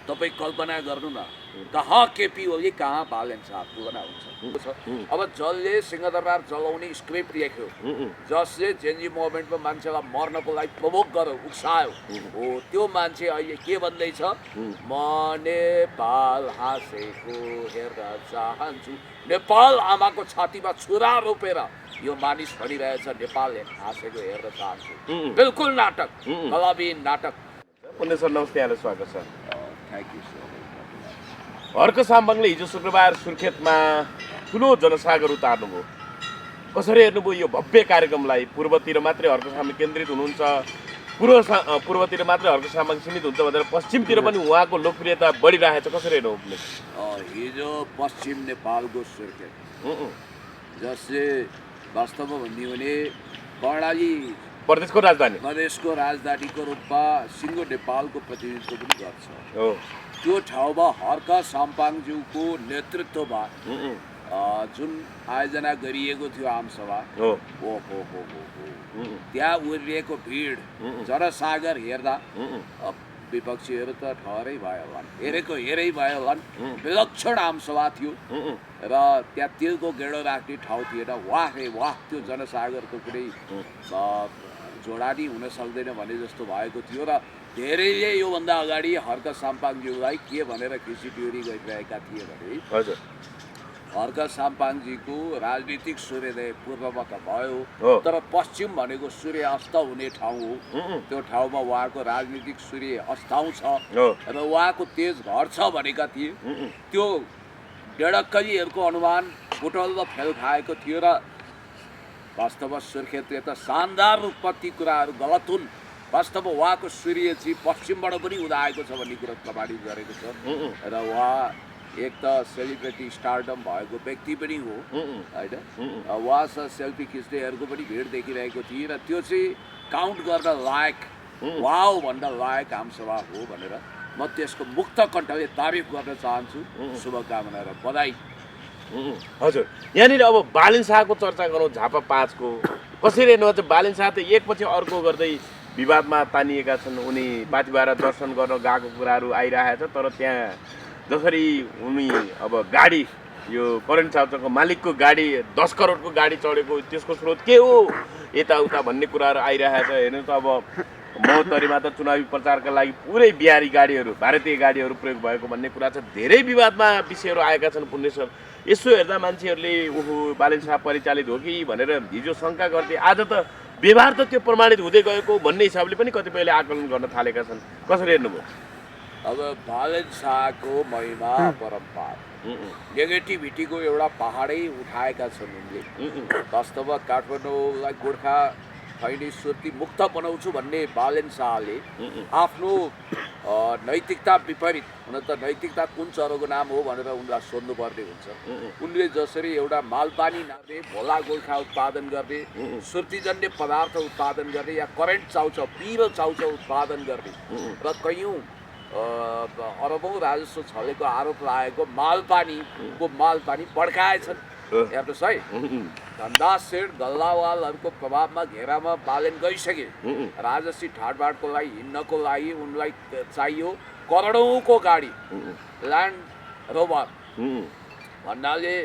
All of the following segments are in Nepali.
तपाईँ कल्पना गर्नु न, कहाँ केपी ओली कहाँ बालन शाह तुलना हुन्छ। अब जसले सिंहदरबार जलाउने स्क्रिप्ट लेख्यो, जसले जेनजी मुभमेन्टमा मान्छेलाई मर्नको लागि प्रभोक गर्यो, उक्सायो, हो त्यो मान्छे अहिले के भन्दैछ, म नेपाल हाँसेको हेर्न चाहन्छु। नेपाल आमाको छातीमा छुरा रोपेर यो मानिस भनिरहेछ नेपाल हाँसेको हेर्न चाहन्छु। बिल्कुल नाटक, कलाविहीन नाटक। पुण्य सर नमस्ते, यहाँलाई स्वागत छ। Thank you sir. हर्क साम्बाङले हिजो शुक्रबार सुर्खेतमा ठुलो जनसागर उतार्नुभयो। कसरी हेर्नुभयो यो भव्य कार्यक्रमलाई? पूर्वतिर मात्रै हर्क साम्बाङ केन्द्रित हुनुहुन्छ, पूर्वतिर मात्रै हर्क साम्बाङ सीमित हुन्छ भनेर पश्चिमतिर पनि उहाँको लोकप्रियता बढिरहेछ। कसरी हेर्नु? हिजो पश्चिम नेपालको सुर्खेत, जसले वास्तवमा भन्ने हो भने कर्णाली प्रदेशको राजधानीको रूपमा सिङ्गो नेपालको प्रतिनिधित्व पनि गर्छ। त्यो ठाउँमा हर्क साम्पाङज्यूको नेतृत्वमा जुन आयोजना गरिएको थियो आमसभा, त्यहाँ उर्लिएको भिड, जनसागर हेर्दा विपक्षीहरू त ठहरै भयो होलान्, हेरै भयो होलान्। विलक्षण आमसभा थियो र त्यहाँ तेलको गेडो राख्ने ठाउँ थिएन। वाह रे वाह, त्यो जनसागरको कुनै जोडानी हुन सक्दैन भने जस्तो भएको थियो। र धेरैले योभन्दा अगाडि हर्क साम्पाङज्यूलाई के भनेर खिचिटिउरी गरिरहेका थिए भने, हर्क साम्पाङजीको राजनीतिक सूर्योदय पूर्वमा त भयो, तर पश्चिम भनेको सूर्य अस्त हुने ठाउँ हो। त्यो ठाउँमा उहाँको राजनीतिक सूर्य अस्ताउँछ र उहाँको तेज घट्छ भनेका थिए। त्यो डेढक्कलीहरूको अनुमान बुटल्ल फेल खाएको थियो र वास्तवमा सुर्खेतले त शानदार रूपमा ती कुराहरू गलत हुन्। वास्तवमा उहाँको सूर्य चाहिँ पश्चिमबाट पनि उदाएको छ भन्ने कुरा प्रमाणित गरेको छ। र उहाँ एक त सेलिब्रिटी स्टारडम भएको व्यक्ति पनि हो होइन। उहाँसँग सेल्फी खिच्नेहरूको पनि भिड देखिरहेको थिएँ र त्यो चाहिँ काउन्ट गर्न लायक, वाउ भन्न लायक आमसभा हो भनेर म त्यसको मुक्त कण्ठले तारिफ गर्न चाहन्छु। शुभकामना र बधाई। हजुर, यहाँनिर अब बालन शाहको चर्चा गरौँ, झापा 5 को। कसरी हेर्नुहुन्छ? बालन शाह त एक पछि अर्को गर्दै विवादमा तानिएका छन्। उनी पाथिभरा दर्शन गर्न गएको कुराहरू आइरहेछ, तर त्यहाँ जसरी उनी अब गाडी, यो करेन्ट चाउचाको मालिकको गाडी 10 करोडको गाडी चढेको, त्यसको स्रोत के हो यताउता भन्ने कुराहरू आइरहेछ। हेर्नु त अब महोत्तरीमा त चुनावी प्रचारका लागि पुरै बिहारी गाडीहरू, भारतीय गाडीहरू प्रयोग भएको भन्ने कुरा छ। धेरै विवादमा विषयहरू आएका छन्। पुण्य सर, यसो हेर्दा मान्छेहरूले ओहो बालन शाह परिचालित हो कि भनेर हिजो शङ्का गर्थे। आज त व्यवहार त त्यो प्रमाणित हुँदै गएको भन्ने हिसाबले पनि कतिपयले आकलन गर्न थालेका छन्। कसरी हेर्नुभयो? अब बालन शाहको महिमा परम्पार नेगेटिभिटीको एउटा पहाडै उठाएका छन् उनले। वास्तवमा काठमाडौँलाई गोर्खा खैनी सुर्ती मुक्त बनाउँछु भन्ने बालन शाहले आफ्नो नैतिकता विपरीत, हुन त नैतिकता कुन चरोको नाम हो भनेर उनलाई सोध्नुपर्ने हुन्छ। उनले जसरी एउटा मालपानी नाप्ने, भोला गोर्खा उत्पादन गर्ने, सुर्तीजन्य पदार्थ उत्पादन गर्ने या करेन्ट चाउचाउ, पिरो चाउचाउ उत्पादन गर्ने र कैयौँ अरबौँ राजस्व छलेको आरोप लागेको मालपानी भड्काएछन्। हेर्नुहोस् है, धन्दा सेठ गल्लावालहरूको प्रभावमा घेरामा बालन गइसके। राजसी ठाडबाडको लागि हिँड्नको लागि उनलाई चाहियो करोडौँको गाडी, ल्यान्ड रोभर भन्नाले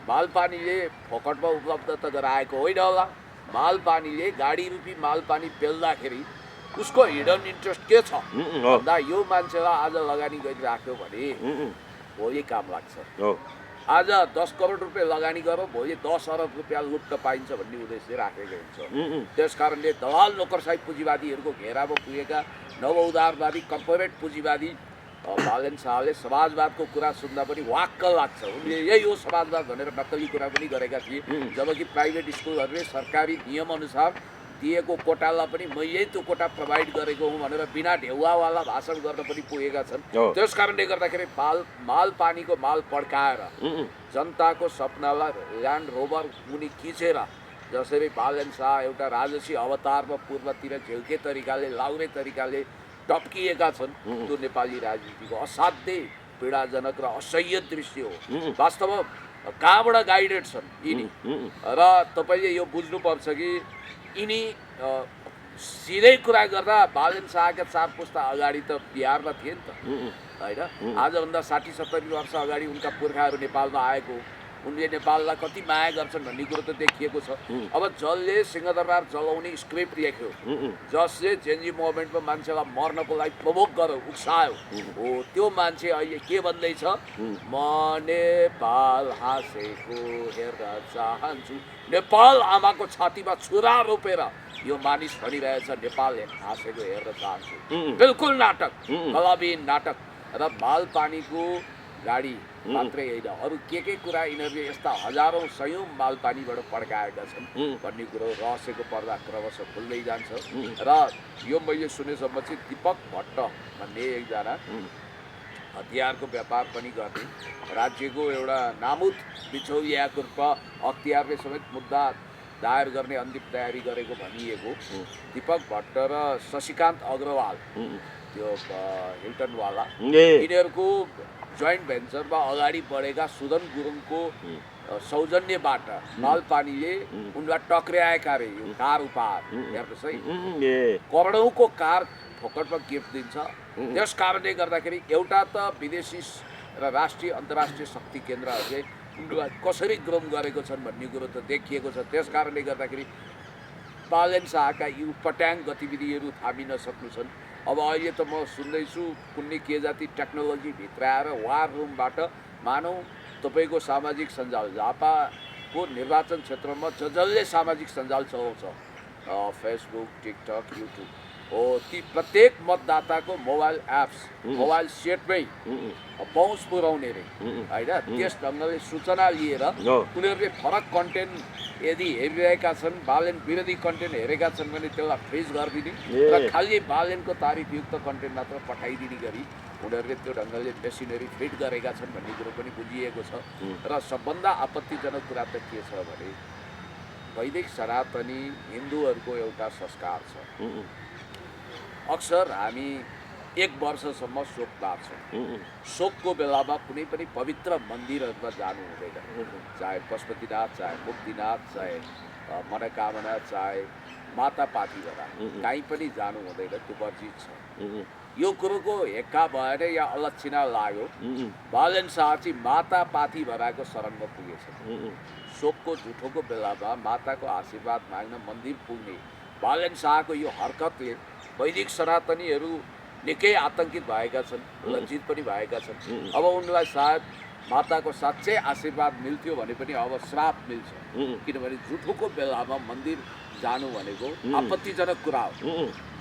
मालपानीले फोकटमा उपलब्ध त गराएको होइन होला। मालपानीले गाडी रूपी मालपानी पेल्दाखेरि उसको हिडन इन्ट्रेस्ट के छ भन्दा यो मान्छेलाई आज लगानी गरिराख्यो भने भोलि काम लाग्छ। आज 10 करोड रुपियाँ लगानी गरौँ, भोलि 10 अरब रुपियाँ लुट्न पाइन्छ भन्ने उद्देश्य राखेको हुन्छ। त्यसकारणले दलाल नोकरसाही पुँजीवादीहरूको घेरामा पुगेका नवउदारवादी कर्पोरेट पुँजीवादी बालन शाहले समाजवादको कुरा सुन्दा पनि वाक्क लाग्छ। उनले यही हो समाजवाद भनेर नक्कली कुरा पनि गरेका थिए, जबकि प्राइभेट स्कुलहरूले सरकारी नियमअनुसार दिएको कोटालाई पनि मैले त्यो कोटा प्रोभाइड गरेको हुँ भनेर बिना ढेउवावाला भाषण गर्न पनि पुगेका छन्। त्यस कारणले गर्दाखेरि मालपानीको माल पड्काएर जनताको सपनालाई ल्यान्ड रोभर मुनि खिचेर जसरी बालन शाह एउटा राजसी अवतारमा पूर्वतिर झेल्के तरिकाले, लाउने तरिकाले टप्किएका छन्, त्यो नेपाली राजनीतिको असाध्यै पीडाजनक र असह्य दृश्य हो। वास्तवमा कहाँबाट गाइडेड छन् यिनी? र तपाईँले यो बुझ्नुपर्छ कि यिनी सिधै कुरा गर्दा बालन शाहका 4 पुस्ता अगाडि त बिहारमा थिए नि त। होइन। आजभन्दा 60-70 वर्ष अगाडि उनका पुर्खाहरू नेपालमा आएको, उनले नेपाललाई कति माया गर्छन् भन्ने कुरो त देखिएको छ। अब जसले सिंहदरबार जलाउने स्क्रिप्ट लेख्यो, जसले जेनजी मुभमेन्टमा मान्छेलाई मर्नको लागि प्रभोक गर्यो, उक्सायो, हो त्यो मान्छे अहिले के भन्दैछ, म नेपाल हाँसेको हेर्न चाहन्छु। नेपाल आमाको छातीमा छुरा रोपेर यो मानिस भनिरहेछ नेपाल हाँसेको हेर्न चाहन्छु। बिल्कुल नाटक, कलाविहीन नाटक। र मालपानीको गाडी मात्रै होइन, अरू के कुरा यिनीहरूले यस्ता हजारौँ सयौँ मालपानीबाट पड्काएका छन् भन्ने कुरो रहस्यको पर्दा क्रमशः खुल्दै जान्छ। र यो मैले सुनेसम्म चाहिँ दीपक भट्ट भन्ने एकजना हतियारको व्यापार पनि गर्ने, राज्यको एउटा नामुद बिचौलियाको रूपमा हतियारले समेत मुद्दा दायर गर्ने अन्तिम तयारी गरेको भनिएको दीपक भट्ट र शशिकान्त अग्रवाल, त्यो हिल्टनवाला, यिनीहरूको जोइन्ट भेन्चरमा अगाडि बढेका सुदन गुरुङको सौजन्यबाट मालपानीले उनलाई टक्र्याएका रे यो कार उपहार हेर्नुहोस् है, करोडौँको कार फोकटमा गिफ्ट दिन्छ। त्यस कारणले गर्दाखेरि एउटा त विदेशी र राष्ट्रिय अन्तर्राष्ट्रिय शक्ति केन्द्रहरूले उनलाई कसरी ग्रोम गरेको छन् भन्ने कुरो त देखिएको छ। त्यस कारणले गर्दाखेरि बालेन शाहका यी पट्याङ गतिविधिहरू थामिन सक्नु छन्। अब अहिले त म सुन्दैछु कुनै के जाति टेक्नोलोजी भित्राएर वार रुमबाट मानौ तपाईँको सामाजिक सञ्जाल, झापाको निर्वाचन क्षेत्रमा जसले सामाजिक सञ्जाल चलाउँछ, फेसबुक, टिकटक, युट्युब, हो ती प्रत्येक मतदाताको मोबाइल एप्स, मोबाइल सेटमै पहुँच पुर्याउने रे होइन। त्यस ढङ्गले सूचना लिएर उनीहरूले फरक कन्टेन्ट यदि हेरिरहेका छन्, बालेन विरोधी कन्टेन्ट हेरेका छन् भने त्यसलाई फ्रिज गरिदिने र खालि बालेनको तारिफयुक्त कन्टेन्ट मात्र पठाइदिने गरी उनीहरूले त्यो ढङ्गले मेसिनरी फिट गरेका छन् भन्ने कुरो पनि बुझिएको छ। र सबभन्दा आपत्तिजनक कुरा त के छ भने वैदिक सनातनी हिन्दूहरूको एउटा संस्कार छ, अक्सर हामी 1 वर्षसम्म शोक बाँच्छौँ। शोकको बेलामा कुनै पनि पवित्र मन्दिरहरूमा जानु हुँदैन, चाहे पशुपतिनाथ, चाहे मुक्तिनाथ, चाहे मनोकामना, चाहे माता पार्थिभरा, कहीँ पनि जानु हुँदैन, त्यो वर्जित छ। यो कुरोको हेक्का भएर या अलक्षिणा लाग्यो, बालेन शाह चाहिँ माता पार्थिभराको शरणमा पुगेछ। शोकको झुठोको बेलामा माताको आशीर्वाद माग्न मन्दिर पुग्ने बालेन शाहको यो हरकतले वैदिक सनातनीहरू निकै आतंकित भएका छन्, लज्जित पनि भएका छन्। अब उनलाई सायद माताको साँच्चै आशीर्वाद मिल्थ्यो भने पनि अब श्राप मिल्छ, किनभने झुठोको बेलामा मन्दिर जानु भनेको आपत्तिजनक कुरा हो।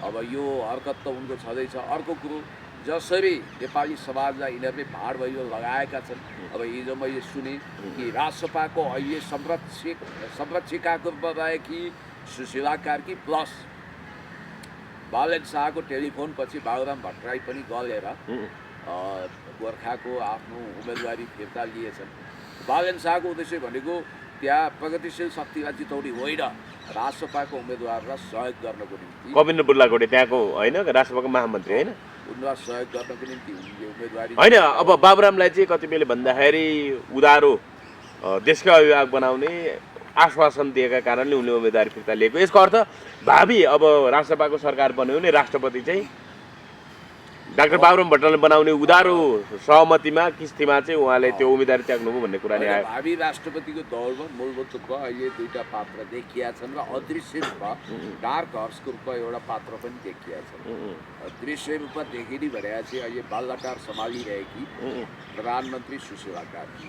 अब यो हरकत त उनको छँदैछ। अर्को कुरो, जसरी नेपाली समाजलाई यिनीहरूले भाँड भैलो लगाएका छन्, अब हिजो मैले सुने कि राजसभाको अहिले संरक्षिकाको रूपमा रहेकी सुशीला कार्की प्लस बालेन शाहको टेलिफोन पछि बाबुराम भट्टराई पनि गलेर गोर्खाको आफ्नो उम्मेदवारी फिर्ता लिएछन्। बालेन शाहको उद्देश्य भनेको त्यहाँ प्रगतिशील शक्तिलाई जिताउने होइन, राजसभाको उम्मेदवारलाई सहयोग गर्नको निम्ति। कविन्द्र बुल्लाकोटे त्यहाँको होइन, राजसभाको महामन्त्री होइन, उनलाई सहयोग गर्नको निम्ति उनले उम्मेदवारी होइन। अब बाबुरामलाई चाहिँ कति बेला भन्दाखेरि उधारो देशका अभिभावक बनाउने आश्वासन दिएका कारणले उनले उम्मेदवारी फिर्ता लिएको। यसको अर्थ भावी अब राष्ट्रसभाको सरकार बन्यो भने राष्ट्रपति चाहिँ डाक्टर बाबुराम भट्टराईले बनाउने उधारो सहमतिमा किस्तीमा चाहिँ उहाँले त्यो उम्मेदवारी त्याग्नुभयो भन्ने कुरा नै आयो। भावी राष्ट्रपतिको दौडमा मूलभूत रूपमा अहिले 2टा पात्र देखिया छन् र अदृश्य रूपमा डार्क हर्सको रूपमा एउटा पात्र पनि देखिया छन्। दृश्य रूपमा देखिने भनेको चाहिँ अहिले बालटार सम्हालिरहेकी प्रधानमन्त्री सुशीला कार्की,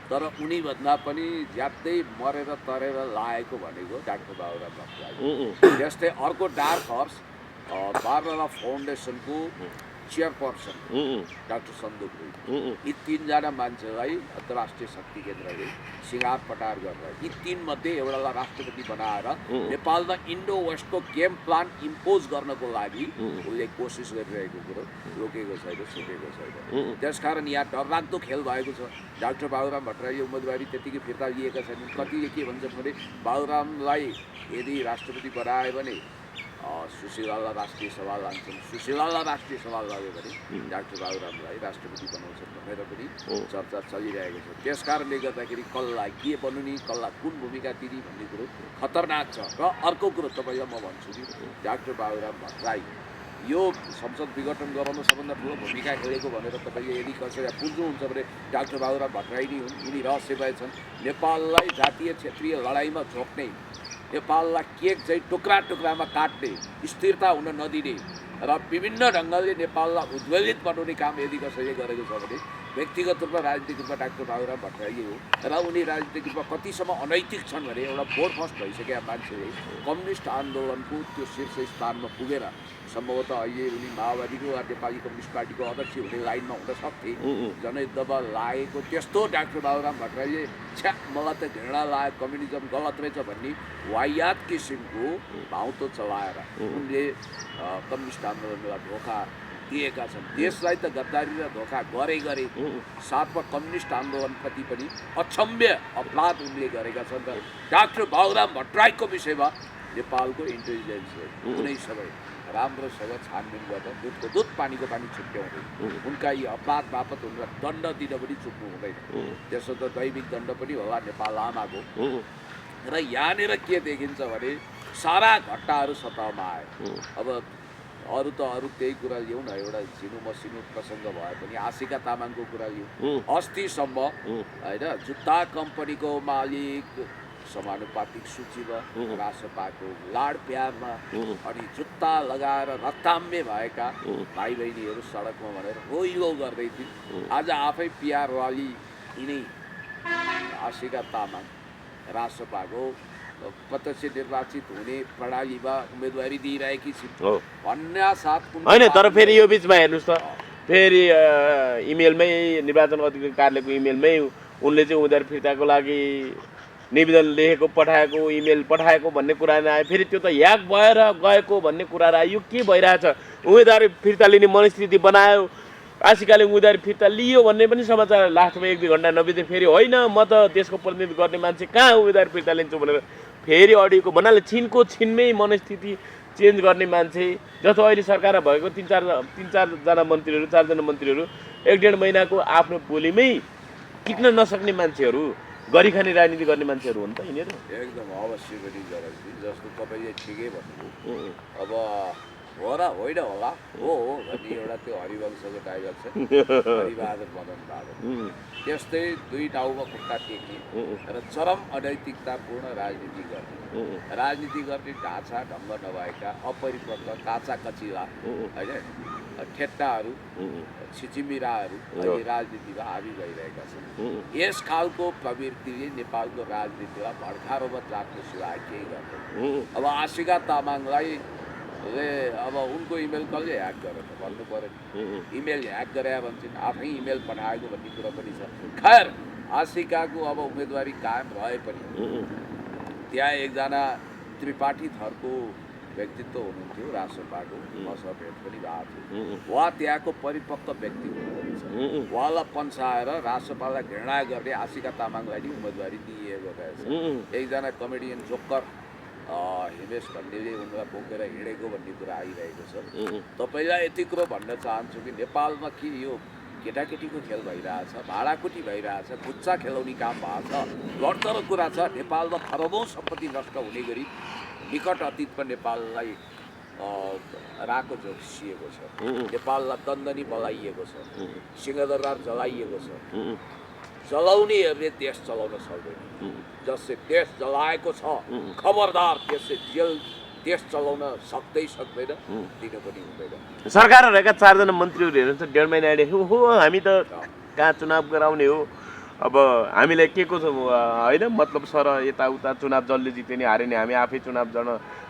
तर उनीभन्दा पनि ज्यादै मरेर तरेर लागेको भनेको डाक्टर बाबुराम भट्टराई। त्यस्तै अर्को डार्क हर्स बारला फाउन्डेसनको चेयरपर्सन डाक्टर सन्दुक गुरुङ, यी 3जना मान्छेलाई अन्तर्राष्ट्रिय शक्ति केन्द्रले सिँगार पटार गरेर यी 3 मध्ये एउटालाई राष्ट्रपति बनाएर नेपालमा इन्डो वेस्टको गेम प्लान इम्पोज गर्नको लागि उसले कोसिस गरिरहेको कुरो रोकेको छैन, छुटेको छैन। त्यसकारण यहाँ डरलाग्दो खेल भएको छ। डाक्टर बाबुराम भट्टराईले उम्मेदवारी त्यतिकै फिर्ता लिएका छैनन्। कतिले के भन्छन् भने बाबुरामलाई यदि राष्ट्रपति बनायो भने सुशीलालाई राष्ट्रिय सभा लान्छन्, सुशीलालाई राष्ट्रिय सभा लाग्यो भने डाक्टर बाबुरामलाई राष्ट्रपति बनाउँछन् भनेर पनि चर्चा चलिरहेको छ। त्यस कारणले गर्दाखेरि कसलाई के बनुने, कसलाई कुन भूमिका दिने भन्ने कुरो खतरनाक छ। र अर्को कुरो तपाईँलाई म भन्छु कि डाक्टर बाबुराम भट्टराई यो संसद विघटन गराउन सबभन्दा ठुलो भूमिका खेलेको भनेर तपाईँले यदि कसैलाई बुझ्नुहुन्छ भने डाक्टर बाबुराम भट्टराई नै हुन्। यिनी रहस्यमय छन्। नेपाललाई जातीय क्षेत्रीय लडाइँमा झोक्ने, नेपाललाई केक चाहिँ टुक्रा टुक्रामा काट्ने, स्थिरता हुन नदिने र विभिन्न ढङ्गले नेपाललाई उद्वेलित बनाउने काम यदि कसैले गरेको छ भने व्यक्तिगत रूपमा राजनीतिक रूपमा डाक्टर बाबुराम भट्टराई हो। र उनी राजनीतिक रूपमा कतिसम्म अनैतिक छन् भने एउटा बोर्ड फर्स्ट भइसकेका मान्छेले कम्युनिस्ट आन्दोलनको त्यो शीर्ष स्थानमा पुगेर सम्भवतः अहिले उनी माओवादीको वा नेपाली कम्युनिस्ट पार्टीको अध्यक्ष हुने लाइनमा हुन सक्थे। जनयुद्धमा लागेको त्यस्तो डाक्टर बाबुराम भट्टराईले छ्या मलाई त घृणा लाग्यो, कम्युनिजम गलत रहेछ भन्ने वायात किसिमको भाउतो चलाएर उनले कम्युनिस्ट आन्दोलनलाई धोका दिएका छन्। देशलाई त गद्दारी र धोका गरे साथमा कम्युनिस्ट आन्दोलनप्रति पनि अक्षम्य अपराध उनले गरेका छन्। र डाक्टर बाबुराम भट्टराईको विषयमा नेपालको इन्टेलिजेन्सले कुनै समय राम्रोसँग छानबिन गर्दा दुधको दुध पानीको पानी छुट्याउँदैन। उनका यी अपराध बापत उनलाई दण्ड दिन पनि चुक्नु हुँदैन। त्यसो त दैविक दण्ड पनि होला नेपाल आमाको। र यहाँनिर के देखिन्छ भने सारा घट्टाहरू सतहमा आयो। अब अरू त अरू त्यही कुरा लिउँ न, एउटा झिनु मसिनो प्रसङ्ग भए पनि आशिका तामाङको कुरा लिउँ। अस्तिसम्म होइन जुत्ता कम्पनीको मालिक समानुपातिक सूचीमा रासपाको लाड प्यारमा अनि जुत्ता लगाएर रक्ताम्य भएका भाइ बहिनीहरू सडकमा भनेर हो गर्दै थिए। आज आफै पिआर वाली यिनै आशिका तामाङ रासपाको प्रत्यक्ष निर्वाचित हुने प्रणालीमा उम्मेदवारी दिइरहेकी छिन् भन्ने साथ होइन। तर फेरि यो बिचमा हेर्नुहोस् त, फेरि इमेलमै निर्वाचन अधिकारी कार्यालयको इमेलमै उनले चाहिँ उम्मेदवारी फिर्ताको लागि निवेदन लेखेको पठाएको इमेल पठाएको भन्ने कुरा आयो। फेरि त्यो त ह्याक भएर गएको भन्ने कुरा आयो। यो के भइरहेछ? उम्मेदवारी फिर्ता लिने मनस्थिति बनायो, आशिकाले उम्मेदवारी फिर्ता लियो भन्ने पनि समाचार लास्टमा 1-2 घन्टा नबित्दै फेरि होइन म त देशको प्रतिनिधित्व गर्ने मान्छे कहाँ उम्मेदवारी फिर्ता लिन्छु भनेर फेरि अडिएको भन्नाले छिनको छिनमै मनस्थिति चेन्ज गर्ने मान्छे। जस्तो अहिले सरकारमा भएको 3-4जना मन्त्रीहरू 4जना मन्त्रीहरू 1-1.5 महिनाको आफ्नो बोलीमै टिक्न नसक्ने मान्छेहरू, गरी खाने राजनीति गर्ने मान्छेहरू हुन् त यिनीहरू। एकदम अवश्य पनि जरसी जस्तो तपाईँले ठिकै भन्नुभयो। अब हो र होइन होला हो भन्ने एउटा त्यो हरिवंशको टाइगर छ हरिबहादुर मदन बहादुर, त्यस्तै दुई टाउमा खुट्टा टेक्ने र चरम अनैतिकतापूर्ण राजनीति गर्ने ढाँचा ढङ्ग नभएका अपरिपक्व काचा कचिला होइन ठेट्टाहरू छिचिमिराहरू अहिले राजनीतिमा हाबी भइरहेका छन्। यस खालको प्रवृत्तिले नेपालको राजनीतिलाई भड्कारोमा जाट्नु सिवाय केही गर्दैन। अब आशिका तामाङलाई अब उनको इमेल कसले ह्याक गरेर भन्नु पऱ्यो। इमेल ह्याक गरे भन्छन्, आफै इमेल पठाएको भन्ने कुरा पनि छ। खैर आशिकाको अब उम्मेदवारी कायम रहे पनि त्यहाँ एकजना त्रिपाठी थरको व्यक्तित्व हुनुहुन्थ्यो रासपाको, मसँग भेट पनि भएको थियो। उहाँ त्यहाँको परिपक्व व्यक्ति हुनुहुन्छ। उहाँलाई पन्साएर रासपालाई घृणा गर्ने आशिका तामाङलाई नै उम्मेदवारी दिइएको रहेछ। एकजना कमेडियन जोकर हिमेश खण्डेले उनलाई बोकेर हिँडेको भन्ने कुरा आइरहेको छ। तपाईँलाई यति कुरो भन्न चाहन्छु कि नेपालमा के यो केटाकेटीको खेल भइरहेछ, भाडाकुटी भइरहेछ, खुच्चा खेलाउने काम भएको छ, लड्तर कुरा छ। नेपालमा खरबौँ सम्पत्ति नष्ट हुने गरी निकट अतीतमा नेपाललाई राको जोसिएको छ, नेपाललाई दन्दनी बलाइएको छ, सिंहदरबार जलाइएको छ। जलाउनेहरूले देश चलाउन सक्दैन। जसले देश जलाएको छ खबरदार त्यसले देश चलाउन सक्दैन, दिनु पनि हुँदैन। सरकार रहेका 4जना मन्त्रीहरू हेर्नुहुन्छ 1.5 महिना अगाडि हो हामी त कहाँ चुनाव गराउने हो, अब हामीलाई के को छ होइन मतलब सर यताउता चुनाव जसले जिते नि हारे नि हामी आफै चुनाव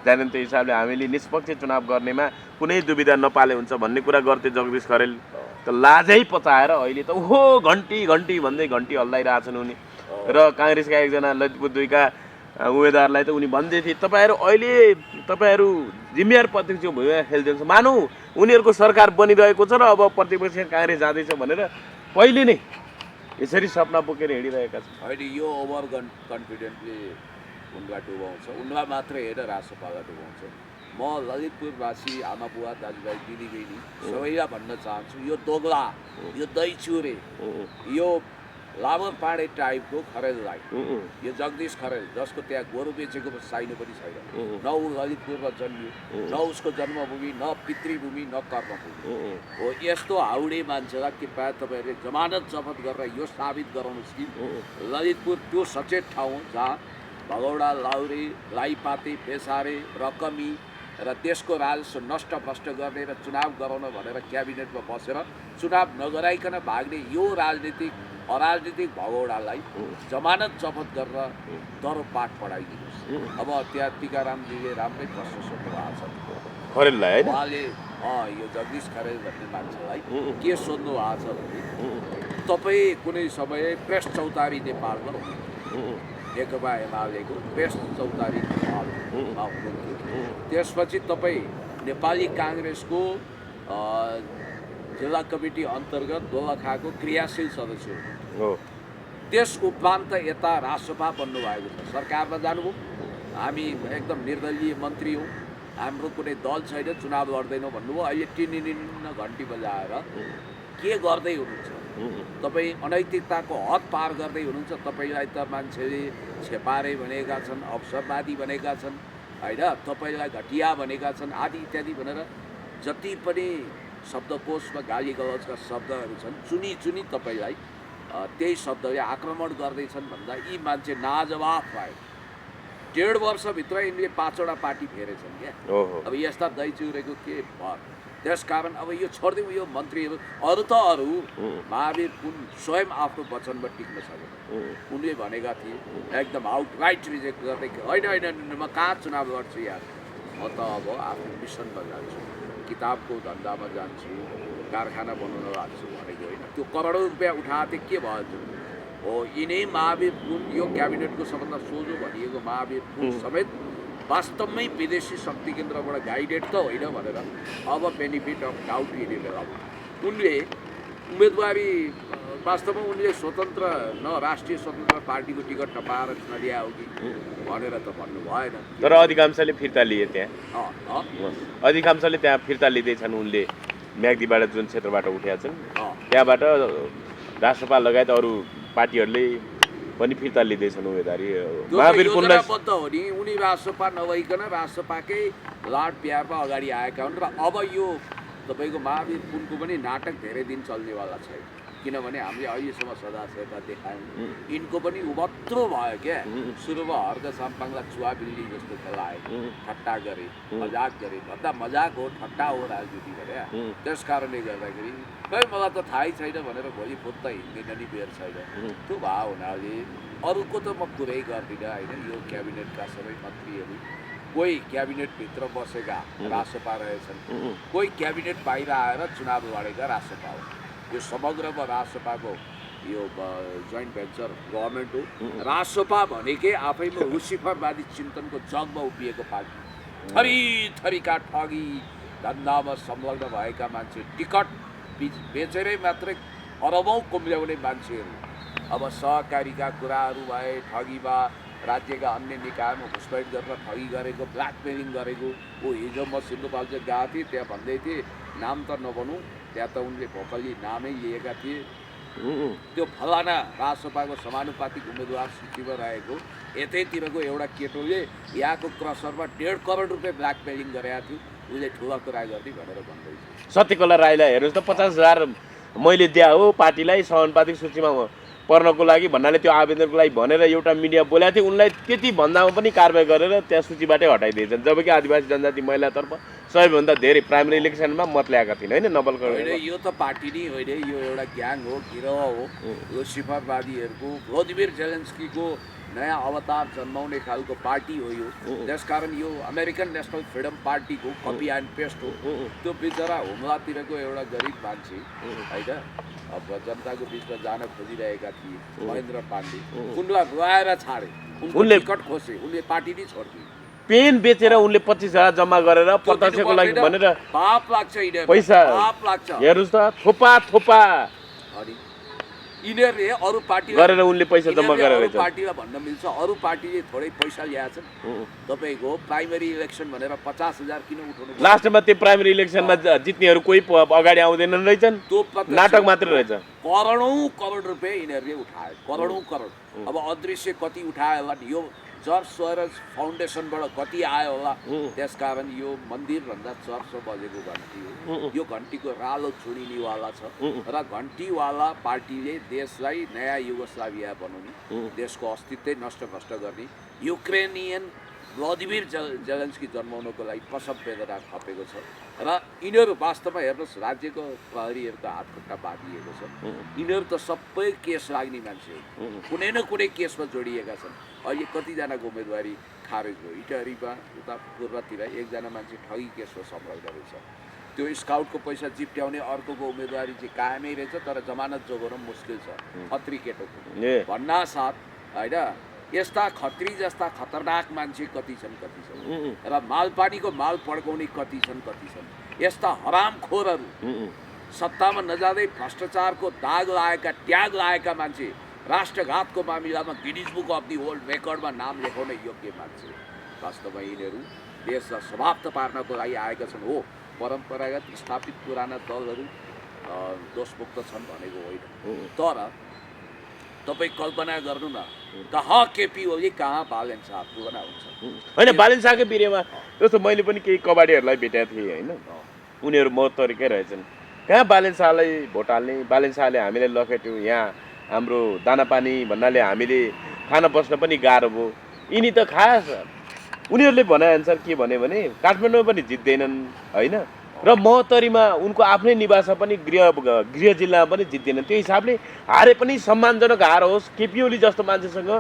जाने त्यो हिसाबले हामीले निष्पक्ष चुनाव गर्नेमा कुनै दुविधा नपाले हुन्छ भन्ने कुरा गर्थे जगदीश खरेल। त लाजै पचाएर अहिले त ओहो घन्टी भन्दै घन्टी हल्लाइरहेछन् उनी। र काङ्ग्रेसका एकजना ललितपुर 2का उम्मेदवारलाई त उनी भन्दै थिए तपाईँहरू जिम्मेवार प्रतिपक्ष भूमिका खेल्दैछ, मानौ उनीहरूको सरकार बनिरहेको छ र अब प्रतिपक्ष काङ्ग्रेस जाँदैछ भनेर पहिले नै यसरी सपना बोकेर हिँडिरहेका छन्। अहिले यो ओभर कन्फिडेन्टले उनलाई डुबाउँछ, उनलाई मात्रै होइन रासपालाई डुबाउँछ। म ललितपुरवासी आमा बुवा दाजुभाइ दिदीबहिनी सबैलाई भन्न चाहन्छु, यो दोगला, यो दही चुरे, यो लामो पाडे टाइपको खरेललाई यो जगदीश खरेल जसको त्यहाँ गोरु बेचेको साइनो पनि छैन, न ऊ ललितपुरमा जन्मियो, न उसको जन्मभूमि, न पितृभूमि, न कर्मभूमि हो। यस्तो हाउडे मान्छेलाई कृपया तपाईँहरूले जमानत जफत गरेर यो साबित गराउनुहोस् कि ललितपुर त्यो सचेत ठाउँ हो जहाँ भगौडा, लाउरे, लाइपाते, पेसारे, रकमी र देशको राजस्व नष्ट भ्रष्ट गर्ने र चुनाव गराउन भनेर क्याबिनेटमा बसेर चुनाव नगराइकन भाग्ने यो अराजनीतिक भगौडालाई जमानत जफत गरेर दरो पाठ पढाइदिनुहोस्। अब त्यहाँ टीकारामजीले राम्रै प्रश्न सोध्नु भएको छ खरेललाई, उहाँले यो जगदीश खरेल भन्ने मान्छेलाई के सोध्नु भएको छ भने तपाईँ कुनै समय प्रेस चौतारी नेपालमा नेकपा एमालेको प्रेस चौतारी नेपालमा हुनुहुन्थ्यो, त्यसपछि तपाईँ नेपाली काङ्ग्रेसको जिल्ला कमिटी अन्तर्गत दोलखाको क्रियाशील सदस्य हो। त्यस उपरान्त यता राजसभा बन्नुभएको छ, सरकारमा जानुभयो, हामी एकदम निर्दलीय मन्त्री हौँ, हाम्रो कुनै दल छैन, चुनाव लड्दैनौँ भन्नुभयो। अहिले टिनिनिन्न घन्टी बजाएर के गर्दै हुनुहुन्छ तपाईँ? अनैतिकताको हद पार गर्दै हुनुहुन्छ। तपाईँलाई त मान्छेले छेपारे भनेका छन्, अवसरवादी भनेका छन् होइन, तपाईँलाई घटिया भनेका छन् आदि इत्यादि भनेर जति पनि शब्दकोशमा गाली गलौजका शब्दहरू छन् चुनी चुनी तपाईँलाई त्यही शब्दले आक्रमण गर्दैछन् भन्दा यी मान्छे नाजवाफ भए। 1.5 वर्षभित्र यिनले 5वटा पार्टी फेरेछन् क्या। अब यस्ता दही चिउरेको के भर। त्यसकारण अब यो छोडिदिउँ, यो मन्त्रीहरू अरू त अरू महावीर पुन स्वयं आफ्नो वचनमा टिक्न सकेन। उनले भनेका थिए एकदम आउटराइट रिजेक्ट गर्दै, होइन म कहाँ चुनाव लड्छु यार, म त अब आफ्नो मिसनमा जान्छु, किताबको धन्दामा जान्छु, कारखाना बनाउन लाग्छु भनेको होइन। त्यो करोडौँ रुपियाँ उठाएको थिएँ, के भयो हो? यिनै महावीर पुन यो क्याबिनेटको सबभन्दा सोझो भनिएको महावीर पुन समेत वास्तवमै विदेशी शक्ति केन्द्रबाट गाइडेड त होइन भनेर अब बेनिफिट अफ डाउट लिएर उनले उम्मेदवारी वास्तवमा उनले स्वतन्त्र न राष्ट्रिय स्वतन्त्र पार्टीको टिकट नपाएर नदिया हो कि भनेर त भन्नु भएन। तर अधिकांशले फिर्ता लिए, त्यहाँ अधिकांशले त्यहाँ फिर्ता लिँदैछन्। उनले म्याग्दीबाट जुन क्षेत्रबाट उठेका छन् त्यहाँबाट राष्ट्रपा लगायत अरू पार्टीहरूले पनि फिर्ता लिँदैछन् उम्मेदवारी। महावीर पुनलाई बद्ध हो नि, उनी राष्ट्रपा नभइकन राष्ट्रपाकै लाड प्यारमा अगाडि आएका हुन्। र अब यो तपाईँको महावीर पुनको पनि नाटक धेरै दिन चल्नेवाला छैन, किनभने हामीले अहिलेसम्म सदा शेर्पा देखायौँ, यिनको पनि उभत्रो भयो क्या। सुरुमा हर्द साम्पाङलाई चुवा बिल्ली जस्तो खेलाए, ठट्टा गरे, मजाक गरे, भन्दा मजाक हो ठट्टा हो राजनीति गरे। त्यस कारणले गर्दाखेरि खै मलाई त थाहै छैन भनेर भोलि फुत्त हिँड्दैन नि बेर छैन। त्यो भए हुनाले अरूको त म कुरै गर्दिनँ होइन। यो क्याबिनेटका सबै मन्त्रीहरू कोही क्याबिनेटभित्र बसेका राजसभा रहेछन्, कोही क्याबिनेट बाहिर आएर चुनाव लडेका राजसभा हो। यो समग्रमा राजसभाको यो जोइन्ट भेन्चर गभर्मेन्ट हो। राजसभा भनेकै आफैमा लुसिफरवादी चिन्तनको जगमा उभिएको पार्टी, थरीथरीका ठगी धन्दामा संलग्न भएका मान्छे, टिकट बेचेरै मात्रै अरबौँ कुम्ल्याउने मान्छेहरू। अब सहकारीका कुराहरू भए, ठगीमा राज्यका अन्य निकायमा घुसपैठ गरेर ठगी गरेको, ब्ल्याकमेलिङ गरेको। हो हिजो म सिन्धुपाल्चोक गएको थिएँ, त्यहाँ भन्दै थिएँ नाम त नभनौँ, त्यहाँ त उनले भोकली नामै लिएका थिए। त्यो फलाना राजसभाको समानुपातिक उम्मेदवार सूचीमा रहेको यतैतिरको एउटा केटोले यहाँको क्रसरमा 1.5 करोड रुपियाँ ब्ल्याकमेलिङ गरेका थियो, उसले ठुला कुरा गर्ने भनेर भन्दैछ। सत्यकला राईलाई हेर्नुहोस् त, 50,000 मैले दिए हो पार्टीलाई समानुपातिक सूचीमा पर्नको लागि भन्नाले त्यो आवेदनको लागि भनेर एउटा मिडिया बोलेको थियो। उनलाई त्यति भन्दामा पनि कारबाही गरेर त्यहाँ सूचीबाटै हटाइदिएछन्, जबकि आदिवासी जनजाति महिलातर्फ सबैभन्दा धेरै प्राइमेरी इलेक्सनमा मत ल्याएका थिइन् होइन नवलकरण। यो त पार्टी नै होइन, यो एउटा ग्याङ हो, गिरोह हो। यो सिफरवादीहरूको भ्लादिमिर जेलेन्स्कीको नयाँ अवतार जन्माउने खालको पार्टी हो यो। त्यसकारण यो अमेरिकन नेसनल फ्रिडम पार्टीको कपी एन्ड पेस्ट हो। त्यो बिचरा हुम्लातिरको एउटा गरिब मान्छे होइन, अब जनताको बिचमा जान खोजिरहेका थिए महेन्द्र पाण्डे, उनलाई रुवाएर छाडे, उनले टिकट खोसे, उनले पार्टी नै छोडिदिए। पेन बेचेर उनले 25,000 जम्मा गरेर प्रत्यक्षको लागि भनेर पाप लाग्छ, पैसा पाप लाग्छ। हेर्नुहोस् त, थोपा थोपा यिनीहरूले अरू पार्टी गरेर उनले पैसा जम्मा गरेर अरू पार्टीलाई भन्न मिल्छ अरू पार्टीले थोरै पैसा ल्याएछन् तपाईँको प्राइमेरी इलेक्सन भनेर 50,000 किन उठाउनु लास्टमा त्यो प्राइमेरी इलेक्सनमा जित्नेहरू कोही अगाडि आउँदैनन् रहेछन् नाटक मात्रै रहेछ करोडौँ करोड रुपियाँ यिनीहरूले उठाए करोडौँ करोड अब अदृश्य कति उठायो होला यो जर्ज सोरस फाउन्डेसनबाट कति आयो होला त्यसकारण यो मन्दिरभन्दा चर्च बजेको घन्टी हो यो घन्टीको रालो चुडिनेवाला छ र घन्टीवाला पार्टीले देशलाई नयाँ युगोस्लाभिया बनाउने देशको अस्तित्वै नष्टभ्रष्ट गर्ने युक्रेनियन भ्लादिमिर जेलेन्स्की जन्माउनको लागि प्रसव वेदना थपेको छ र यिनीहरू वास्तवमा हेर्नुहोस् राज्यको प्रहरीहरूको हात खुट्टा बाँधिएको छ यिनीहरू त सबै केस लाग्ने मान्छे हो कुनै न कुनै केसमा जोडिएका छन् अहिले कतिजनाको उम्मेदवारी खारेज भयो इटहरीमा उता पूर्वतिर एकजना मान्छे ठगी केसमा संलग्न रहेछ त्यो स्काउटको पैसा जिप्ट्याउने अर्कोको उम्मेदवारी चाहिँ कायमै रहेछ तर जमानत जोगाउन मुस्किल छ खत्री केटोको भन्नासाथ होइन यस्ता खत्री जस्ता खतरनाक मान्छे कति छन् र मालपानीको माल पड्काउने कति छन् यस्ता हरामखोरहरू सत्तामा नजाँदै भ्रष्टाचारको दाग लागेका ट्याग लागेका मान्छे राष्ट्रघातको मामिलामा Guinness book of the world रेकर्डमा नाम लेखाउन योग्य मान्छे वास्तवमा यिनीहरू देशलाई समाप्त पार्नको लागि आएका छन् हो परम्परागत स्थापित पुराना दलहरू दोषमुक्त छन् भनेको होइन तर तपाईँ कल्पना गर्नु न कहाँ केपी ओली कहाँ बालन शाह तुलना हुन्छ होइन बालन शाहकै बिरेमा जस्तो मैले पनि केही कबाडीहरूलाई भेटेको थिएँ होइन उनीहरू म तरिकै रहेछन् कहाँ बालन शाहलाई भोट हाल्ने बालन शाहले हामीलाई लखेट्यो यहाँ हाम्रो दानापानी भन्नाले हामीले खान बस्न पनि गाह्रो भयो यिनी त खास उनीहरूले भनेअनुसार के भने काठमाडौँमा पनि जित्दैनन् होइन र महोत्तरीमा उनको आफ्नै निवासमा पनि गृह जिल्लामा पनि जित्दैनन् त्यो हिसाबले हारे पनि सम्मानजनक हार होस् केपी ओली जस्तो मान्छेसँग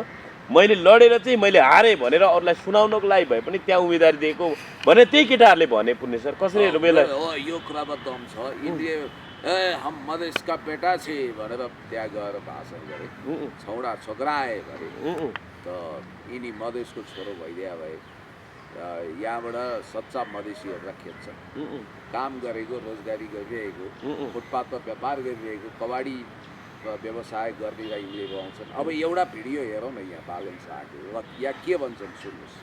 मैले लडेर चाहिँ मैले हारेँ भनेर अरूलाई सुनाउनको लागि भए पनि त्यहाँ उम्मेदवारी दिएको भने त्यही केटाहरूले भने पुण्य सर कसरी यो कुरामा दम छ यिनले हम मधेसका बेटा छे भनेर त्यहाँ गएर भाषण गरे छौडा छोक्राए भने त यिनी मधेसको छोरो भइदिया भए यहाँबाट सच्चा मधेसीहरूलाई खेप्छन् काम गरेको रोजगारी गरिरहेको फुटपाथमा व्यापार गरिरहेको कबाडी व्यवसाय गर्नेलाई यिनीहरू आउँछन् अब एउटा भिडियो हेरौँ न यहाँ बालन शाहको यहाँ के भन्छन् सुन्नुहोस्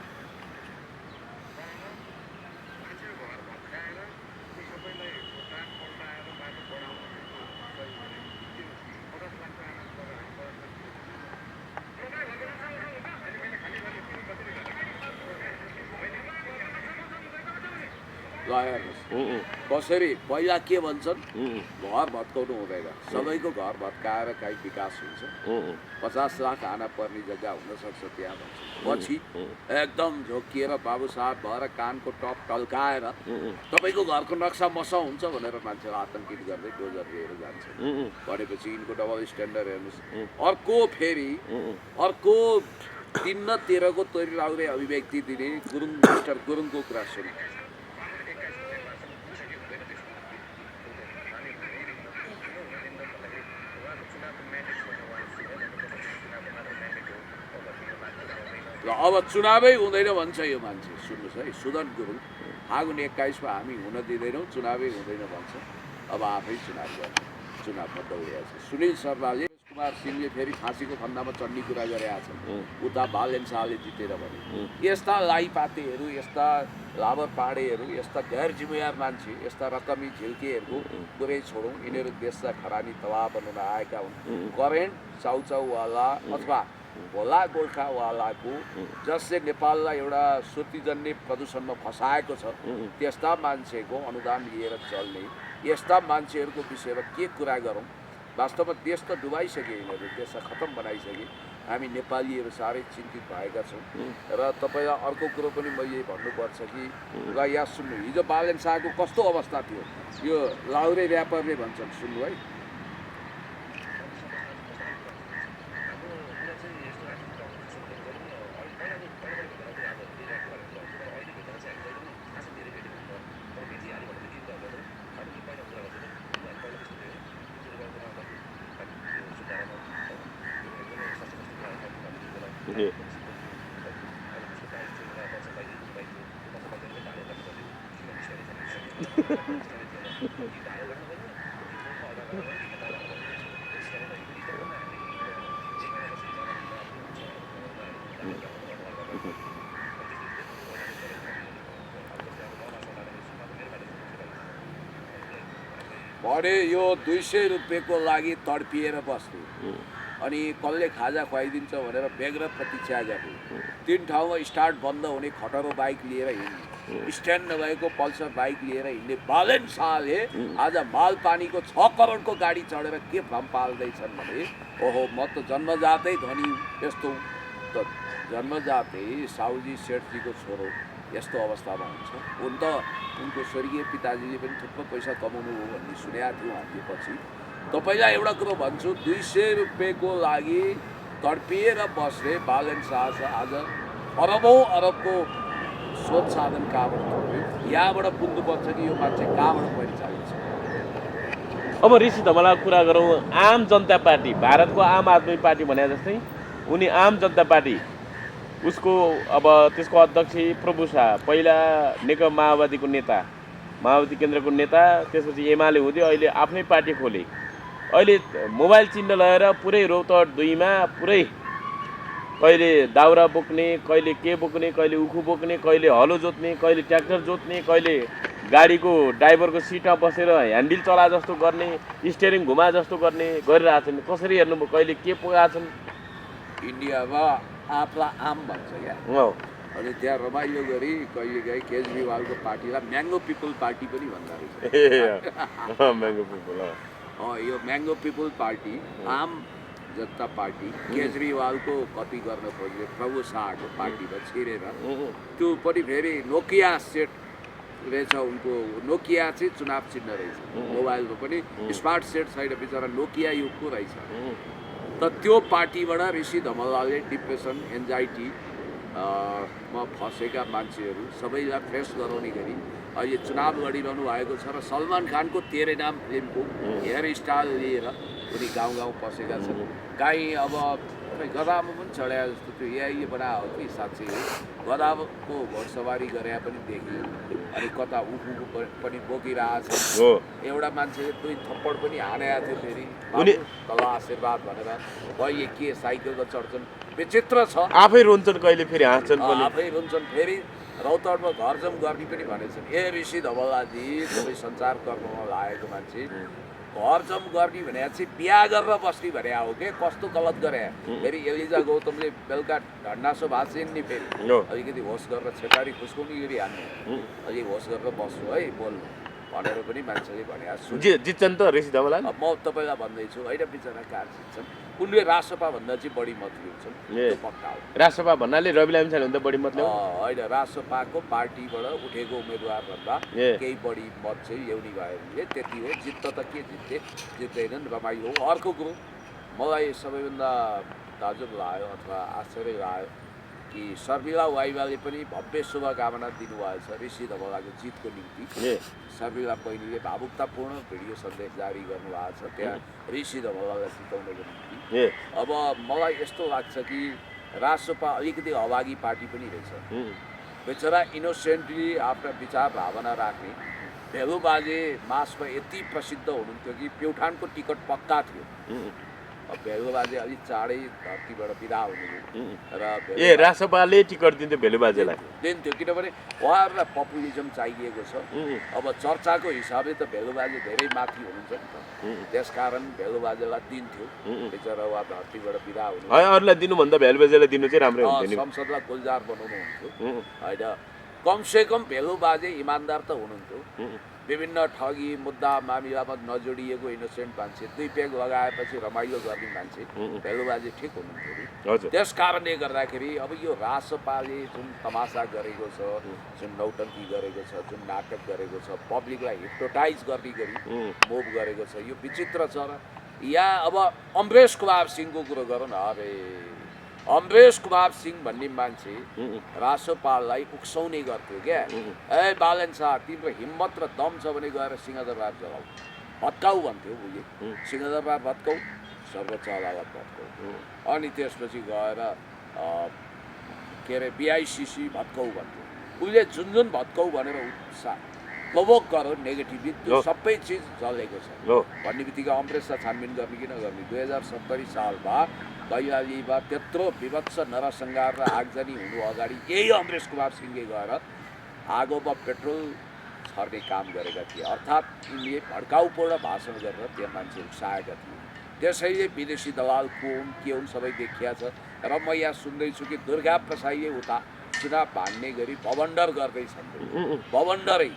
कसरी पहिला के भन्छन् घर भत्काउनु हुँदैन सबैको घर भत्काएर काहीँ विकास हुन्छ 50 लाख आना पर्ने जग्गा हुनसक्छ त्यहाँ भन्छ पछि एकदम झोकिएर बाबु साहब भएर कानको टप टल्काएर तपाईँको घरको नक्सा मसा हुन्छ भनेर मान्छेलाई आतङ्कित गर्दै डोजर लिएर जान्छ भनेपछि यिनको डबल स्ट्यान्डर्ड हेर्नुहोस् अर्को 3 र 13 को तोरी लाउने अभिव्यक्ति दिने गुरुङ मिस्टर गुरुङको कुरा सुन्नु अब चुनावै हुँदैन भन्छ यो मान्छे सुन्नुहोस् है सुदन गुरुङ फागुन 21 मा हामी हुन दिँदैनौँ चुनावै हुँदैन भन्छ अब आफै चुनाव गर्ने चुनावमा दौडिरहेको छ सुनिल शर्माले कुमार सिंहले फेरि फाँसीको फन्दामा चढ्ने कुरा गरेका छन् उता बालन शाहले जितेर भने यस्ता लाइपातेहरू यस्ता लाबर पाडेहरू यस्ता गैर जिम्मेवार मान्छे यस्ता रकमी झिल्केहरूको कुरै छोडौँ यिनीहरू देशलाई खरानी तबाह बनाउन आएका हुन् करेन्ट चाउचाउवाला अथवा भोला गोर्खावालाको जसले नेपाललाई एउटा सुर्तीजन्य प्रदूषणमा फसाएको छ त्यस्ता मान्छेको अनुदान लिएर चल्ने यस्ता मान्छेहरूको विषयमा के कुरा गरौँ वास्तवमा देश त डुबाइसके यिनीहरू देशलाई खतम बनाइसके हामी नेपालीहरू साह्रै चिन्तित भएका छौँ र तपाईँलाई अर्को कुरो पनि मैले भन्नुपर्छ कि र यहाँ सुन्नु हिजो बालन शाहको कस्तो अवस्था थियो यो लाउरे ऱ्यापरले भन्छन् सुन्नु है भने यो 200 रुपियाँको लागि तडपिएर बस्ने अनि कसले खाजा खुवाइदिन्छ भनेर बेग्र प्रतीक्षा गर्ने, 3 ठाउँमा स्टार्ट बन्द हुने खटरो बाइक लिएर हिँड्ने, स्ट्यान्ड नभएको पल्सर बाइक लिएर हिँड्ने बालेन शाहले आज मालपानीको 6 करोडको गाडी चढेर के भ्रम पाल्दैछन् भने ओहो म त जन्मजातै धनी यस्तो, त जन्मजातै साहुजी सेठजीको छोरो यस्तो अवस्थामा हुन्छ। हुन त उनको स्वर्गीय पिताजीले पनि थुप्रो पैसा कमाउनु हो भन्ने सुनेका थियौँ हामीले। पछि तपाईँलाई एउटा कुरो भन्छु, 200 रुपियाँको लागि तडपिएर बस्ने बालेन शाह छ आज अरबौँ अरबको स्रोत साधन कहाँबाट थप्यो, यहाँबाट बुझ्नुपर्छ कि यो मान्छे कहाँबाट परिचालित छ। अब ऋषि धमलाको कुरा गरौँ, आम जनता पार्टी, भारतको आम आदमी पार्टी भने जस्तै उनी आम जनता पार्टी, उसको अब त्यसको अध्यक्ष प्रभु शाह, पहिला नेकपा माओवादीको नेता, माओवादी केन्द्रको नेता, त्यसपछि एमाले हुँदै अहिले आफ्नै पार्टी खोले। अहिले मोबाइल चिन्ह लगाएर पुरै रौतहट 2मा पुरै कहिले दाउरा बोक्ने, कहिले के बोक्ने, कहिले उखु बोक्ने, कहिले हलो जोत्ने, कहिले ट्र्याक्टर जोत्ने, कहिले गाडीको ड्राइभरको सिटमा बसेर ह्यान्डल चला जस्तो गर्ने, स्टियरिङ घुमा जस्तो गर्ने गरिरहेछन्। कसरी हेर्नुभयो, कहिले के पुगाएका छन्। इन्डियामा आफूलाई आम भन्छ क्या, अनि त्यहाँ रमाइलो गरी कहिलेकाहीँ केजरीवालको पार्टीलाई म्याङ्गो पिपल पार्टी पनि भन्दा रहेछ। म्याङ्गो पिपल, यो म्याङ्गो पिपल पार्टी आम जनता पार्टी केजरीवालको कपी गर्न खोज्ने प्रभु शाहको पार्टीमा छिरेर, त्यो पनि फेरि नोकिया सेट रहेछ उनको, नोकिया चाहिँ चुनाव चिन्ह रहेछ, मोबाइलमा पनि स्मार्ट सेट छैन बिचरा, नोकिया युगको रहेछ। त त्यो पार्टीबाट ऋषि धमलाले डिप्रेसन, एन्जाइटी मा फँसेका मान्छेहरू सबैलाई फ्रेस गराउने गरी अहिले चुनाव लडिरहनु भएको छ र सलमान खानको तेरे नाम फिल्मको हेयर स्टाइल लिएर उनी गाउँ गाउँ पसेका छन्। काहीँ अब गधामा पनि चढाए जस्तो त्यो एआईले बनायो कि साँच्चै गधाको घोडसवारी गरे पनि देखियो, अनि कता उखुको पनि बोकिरहेछ। एउटा मान्छेले 2 थप्पड पनि हानेको थियो फेरि तल आशीर्वाद भनेर, कहिले के साइकलमा चढ्छन्, विचित्र छ। आफै रुन्छन् कहिले फेरि हाँस्छन् पनि, आफै रुन्छन् फेरि रौतहटमा घरजम गर्ने पनि भनेछन्। ए ऋषि धमलाजी तपाईँ सञ्चारकर्ममा लागेको मान्छे, घरजम गर्ने भने चाहिँ बिहा गरेर बस्ने भने हो के, कस्तो गलत गरे। फेरि एलिजा गौतमले बेलुका ढन्डासो भाषिन् नि, फेरि अलिकति होस गरेर छेपारी खुस्कुनी गरी हान्नु, अलि होस गरेर बस्नु है बोल्नु भनेर पनि मान्छेले भने जित्छन् त ऋषि धमला। म तपाईँलाई भन्दैछु होइन, बिचरा कार जित्छन्, उनले राजसभा भन्दा चाहिँ बढी मत लिन्छन्, त्यो पक्का हो। राजसभा भन्नाले रवि लामिछाने भन्दा बढी मत ल्याउ होइन, राजसभाको पार्टीबाट उठेको उम्मेदवार भन्दा केही बढी मत चाहिँ ल्याउने भयो भने त्यति हो। जित्त त के जित्दैनन्, रमाइलो हो। अर्को कुरो मलाई सबैभन्दा ताजुब लाग्यो अथवा आश्चर्य लाग्यो कि शर्मिला वाइवाले पनि भव्य शुभकामना दिनुभएछ ऋषि धमलाको जितको निम्ति। शर्मिला बहिनीले भावुकतापूर्ण भिडियो सन्देश जारी गर्नुभएको छ त्यहाँ ऋषि धमलालाई जिताउनको निम्ति। अब मलाई यस्तो लाग्छ कि राजसपा अलिकति अभागी पार्टी पनि रहेछ, बेचरा इनोसेन्टली आफ्ना विचार भावना राख्ने। भेलु बाजे मासमा यति प्रसिद्ध हुनुहुन्थ्यो कि प्युठानको टिकट पक्का थियो, अब भेलु बाजे अलिक चाँडै धरतीबाट बिदा हुनुभयो र राजसभाले टिकट दिन्थ्यो भेलु बाजेलाई, दिन्थ्यो किनभने उहाँहरूलाई पपुलिजम चाहिएको छ। अब चर्चाको हिसाबले त भेलु बाजे धेरै माथि हुनुहुन्छ नि त, त्यसकारण भेलु बाजेलाई दिन्थ्यो, बेचरा उहाँ धरतीबाट बिदा हुनु, अरूलाई दिनुभन्दा भेलु बाजेलाई दिनु चाहिँ राम्रै हुन्थ्यो नि। संसदलाई गुलजार बनाउनु हुन्थ्यो होइन, कमसेकम भेलु बाजे इमान्दार त हुनुहुन्थ्यो, विभिन्न ठगी मुद्दा मामिलामा नजोडिएको इनोसेन्ट मान्छे, 2 पेग लगाएपछि रमाइलो गर्ने मान्छे भेलु बाजे ठिक हुनुहुन्थ्यो। त्यस कारणले गर्दाखेरि अब यो राजसपाले जुन तमासा गरेको छ, जुन नौटङ्की गरेको छ, जुन नाटक गरेको छ, पब्लिकलाई हिप्नोटाइज गर्ने गरी मुभ गरेको छ, यो विचित्र छ। र यहाँ अब अमरेश कुमार सिंहको कुरो गरौँ न। अरे अमरेश कुमार सिंह भन्ने मान्छे राजसपालाई उक्साउने गर्थ्यो क्या, ए बालन शाह तिम्रो हिम्मत र दम छ भने गएर सिंहदरबार जलाऊ, भत्काउ भन्थ्यो उसले, सिंहदरबार भत्काउ, सर्वोच्च अदालत भत्काउ, अनि त्यसपछि गएर के अरे BICC भत्काउ भन्थ्यो। उसले जुन जुन भत्काउ भनेर प्रभोक गर्यो नेगेटिभली, त्यो सबै चिज चलेको छ भन्ने बित्तिकै अमरेशलाई छानबिन गर्ने कि नगर्ने। 2070 सालमा कैलालीमा त्यत्रो विभत्स नरसंहार र आगजनी हुनु अगाडि यही अमरेश कुमार सिंहले गएर आगोमा पेट्रोल छर्ने काम गरेका थिए। अर्थात् यिनले भड्काउपूर्ण भाषण गरेर त्यहाँ मान्छे उक्साएका थिए। त्यसैले विदेशी दलाल को हुन् के हुन् सबै देखिया छ। र म यहाँ सुन्दैछु कि दुर्गा प्रसाईले उता चुनाव भान्ने गरी बवन्डर गर्दैछन्। बवन्डरै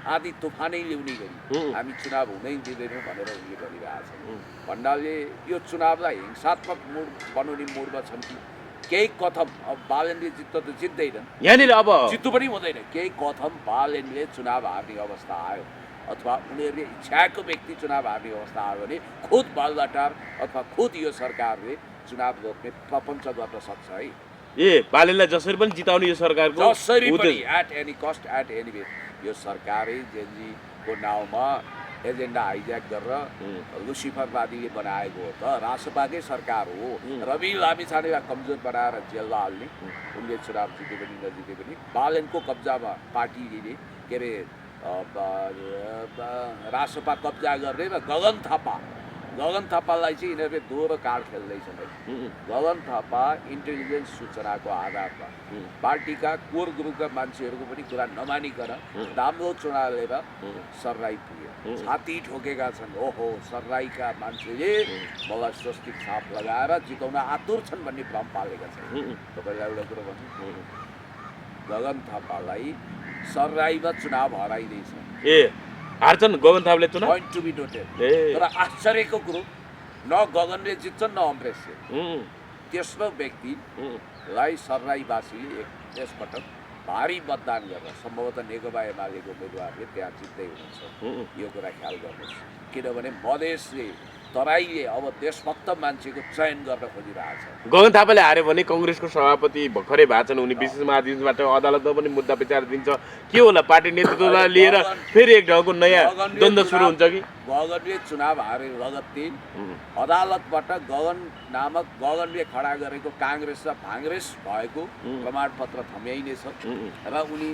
आदि तुफानै ल्याउने गरी हामी चुनाव हुनै दिँदैनौँ भनेर उनले गरिरहेछन्। भन्नाले यो चुनावलाई हिंसात्मक मोड बनाउने मोडमा छन् कि केही कथम अब बालेनले जित्न त जित्दैनन्, यहाँनिर अब जित्नु पनि हुँदैन। केही कथम बालेनले चुनाव हार्ने अवस्था आयो अथवा उनीहरूले इच्छाको व्यक्ति चुनाव हार्ने अवस्था आयो भने खुद बालुवाटार अथवा खुद यो सरकारले चुनाव रोक्ने प्रपञ्च गर्न सक्छ है। बालेनलाई जसरी पनि जिताउने यो सरकारको जसरी पनि at any cost at any way यो सरकारै जेनजीको नाउँमा एजेन्डा हाइज्याक गरेर लुसिफरवादीले बनाएको हो त। रासपाकै सरकार हो। रवि लामिछानेलाई कमजोर बनाएर जेलमा हाल्ने, उनले चुनाव जिते पनि नजिते पनि बालेनको कब्जामा पार्टीले के अरे रासपा कब्जा गर्ने र गगन थापालाई चाहिँ यिनीहरूले दोहोरो कार्ड खेल्दैछन् है। गगन थापा इन्टेलिजेन्स सूचनाको आधारमा पार्टीका कोर ग्रुपका मान्छेहरूको पनि कुरा नमानिकन राम्रो चुनावले सर्राई पुग्यो, छाती ठोकेका छन्। ओहो, सर्राईका मान्छेले मलाई स्वस्तिक छाप लगाएर जिताउन आतुर छन् भन्ने भ्रम पालेका छन्। तपाईँलाई एउटा कुरो भन्नु, गगन थापालाई सर्राईमा चुनाव हराइदिएछ। हार्छन् गगन थापाले चुनाव, पोइन्ट टु बी नोटेड। तर आश्चर्यको कुरो न गगनले जित्छन् न अमरेशले। तेस्रो व्यक्तिलाई सर्राईवासीले यसपटक भारी मतदान गरेर सम्भवतः नेकपा एमालेको उम्मेदवारले त्यहाँ जित्दै हुनुहुन्छ। यो कुरा ख्याल गर्नुहोस्, किनभने मधेसले तराईले अब देशभक्त मान्छेको चयन गर्न खोजिरहेछ। गगन थापाले हार्यो भने कङ्ग्रेसको सभापति भर्खरै भएको छन्, उनी विशेष महाधिवेशनबाट अदालतमा पनि मुद्दा विचार दिन्छ। के होला, पार्टी नेतृत्वलाई लिएर फेरि एक ढङ्गको नयाँ द्वन्द्व सुरु हुन्छ कि? गगनले चुनाव हारे लगत्तै अदालतबाट गगनले खडा गरेको काङ्ग्रेस र भाङ्ग्रेस भएको प्रमाणपत्र थम्याइनेछ र उनी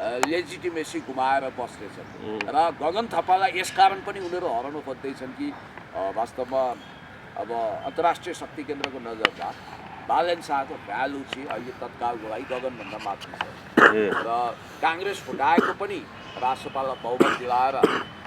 लेजिटिमेसी गुमाएर बस्नेछन्। र गगन थापालाई यसकारण पनि उनीहरू हराउन खोज्दैछन् कि वास्तवमा अब अन्तर्राष्ट्रिय शक्ति केन्द्रको नजरमा बालेन शाहको भ्यालु चाहिँ अहिले तत्कालको लागि गगनभन्दा माथि छ। र काङ्ग्रेस फुटाएको पनि राष्ट्रपाललाई बहुमत दिलाएर